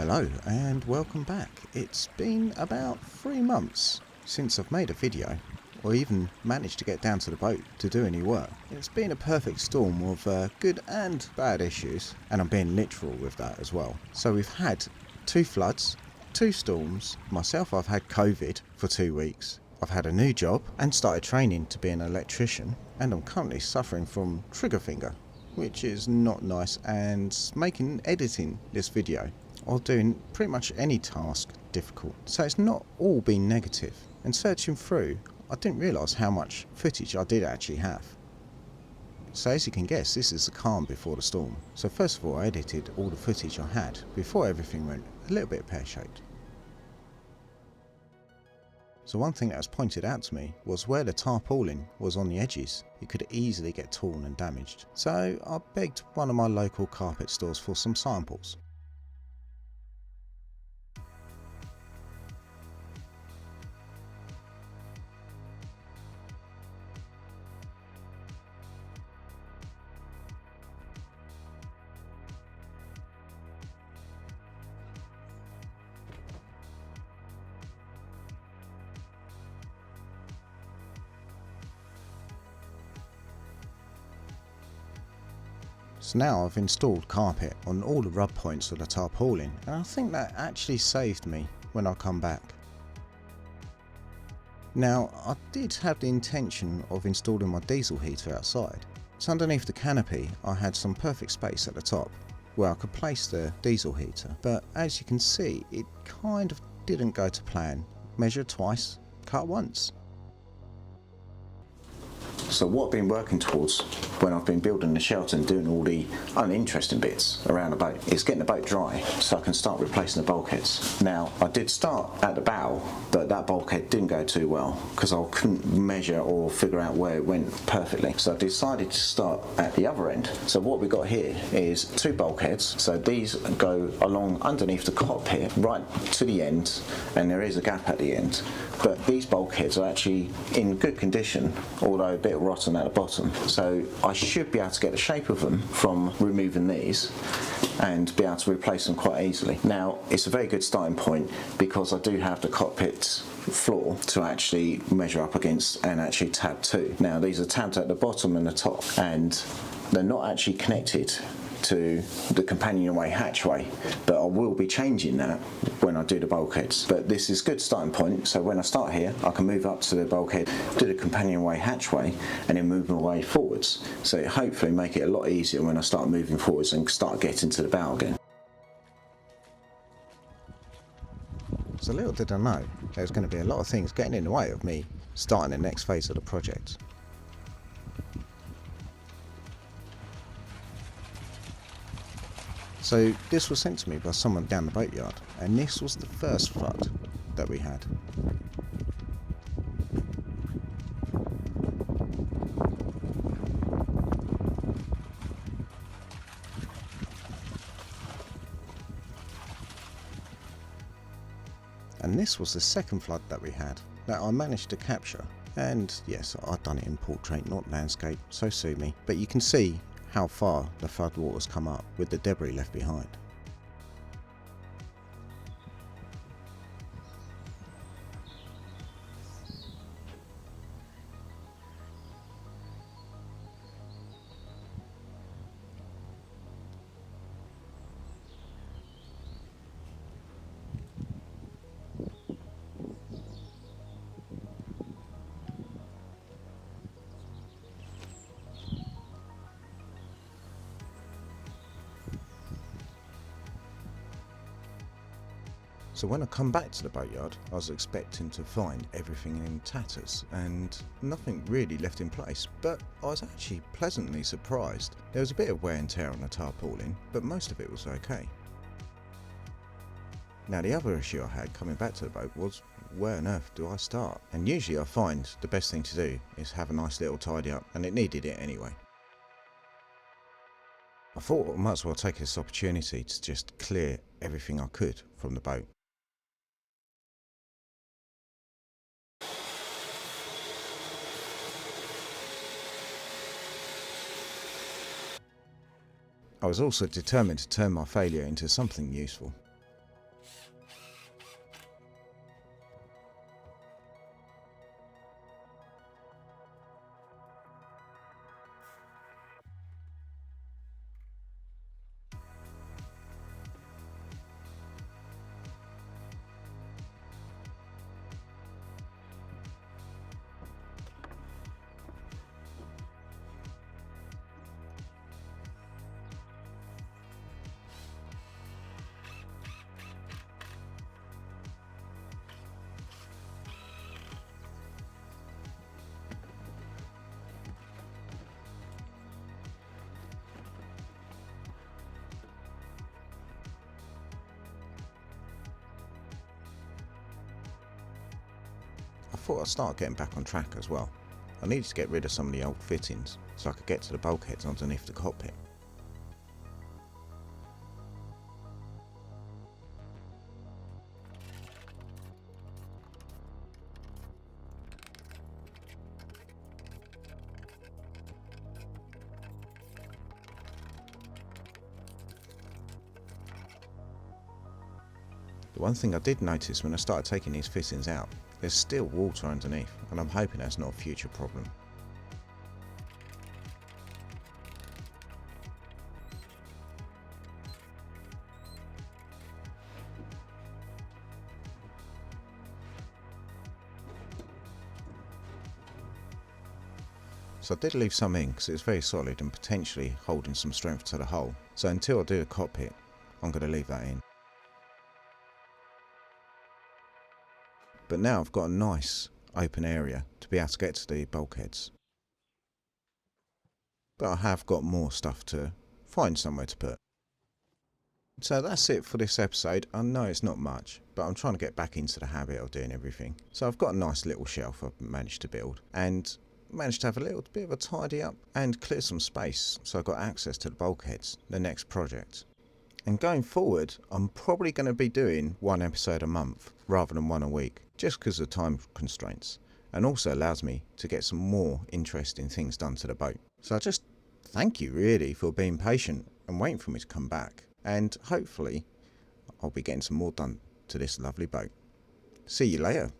Hello and welcome back. It's been about 3 months since I've made a video or even managed to get down to the boat to do any work. It's been a perfect storm of good and bad issues, and I'm being literal with that as well. So we've had 2 floods, 2 storms, myself I've had COVID for 2 weeks, I've had a new job and started training to be an electrician, and I'm currently suffering from trigger finger, which is not nice and making editing this video or doing pretty much any task difficult. So it's not all been negative, and searching through I didn't realise how much footage I did actually have. So as you can guess, this is the calm before the storm. So first of all I edited all the footage I had before everything went a little bit pear-shaped. So one thing that was pointed out to me was where the tarpaulin was on the edges, it could easily get torn and damaged. So I begged one of my local carpet stores for some samples. So now I've installed carpet on all the rub points of the tarpaulin, and I think that actually saved me when I come back. Now I did have the intention of installing my diesel heater outside, so underneath the canopy I had some perfect space at the top where I could place the diesel heater, but as you can see it kind of didn't go to plan. Measure twice, cut once. So what I've been working towards when I've been building the shelter and doing all the uninteresting bits around the boat is getting the boat dry so I can start replacing the bulkheads. Now I did start at the bow, but that bulkhead didn't go too well because I couldn't measure or figure out where it went perfectly. So I decided to start at the other end. So what we got here is 2 bulkheads. So these go along underneath the cockpit right to the end, and there is a gap at the end. But these bulkheads are actually in good condition, although a bit rotten at the bottom. So I should be able to get the shape of them from removing these and be able to replace them quite easily. Now it's a very good starting point because I do have the cockpit floor to actually measure up against and actually tab to. Now these are tabbed at the bottom and the top, and they're not actually connected to the companionway hatchway, but I will be changing that when I do the bulkheads. But this is a good starting point, so when I start here I can move up to the bulkhead, do the companionway hatchway, and then move my way forwards. So it hopefully make it a lot easier when I start moving forwards and start getting to the bow again. So little did I know there's going to be a lot of things getting in the way of me starting the next phase of the project. So this was sent to me by someone down the boatyard, and this was the first flood that we had. And this was the second flood that we had that I managed to capture. And yes, I've done it in portrait, not landscape, so sue me. But you can see how far the flood waters come up with the debris left behind. So when I come back to the boatyard, I was expecting to find everything in tatters and nothing really left in place, but I was actually pleasantly surprised. There was a bit of wear and tear on the tarpaulin, but most of it was okay. Now the other issue I had coming back to the boat was, where on earth do I start? And usually I find the best thing to do is have a nice little tidy up, and it needed it anyway. I thought I might as well take this opportunity to just clear everything I could from the boat. I was also determined to turn my failure into something useful. thought I'd start getting back on track as well. I needed to get rid of some of the old fittings so I could get to the bulkheads underneath the cockpit. The one thing I did notice when I started taking these fittings out, there's still water underneath, and I'm hoping that's not a future problem. So I did leave some in because it's very solid and potentially holding some strength to the hull. So until I do the cockpit, I'm going to leave that in. But now I've got a nice open area to be able to get to the bulkheads. But I have got more stuff to find somewhere to put. So that's it for this episode. I know it's not much, but I'm trying to get back into the habit of doing everything. So I've got a nice little shelf I've managed to build, and managed to have a little bit of a tidy up and clear some space so I got access to the bulkheads, the next project. And going forward, I'm probably going to be doing one episode a month rather than one a week, just because of time constraints, and also allows me to get some more interesting things done to the boat. So I just thank you really for being patient and waiting for me to come back, and hopefully I'll be getting some more done to this lovely boat. See you later.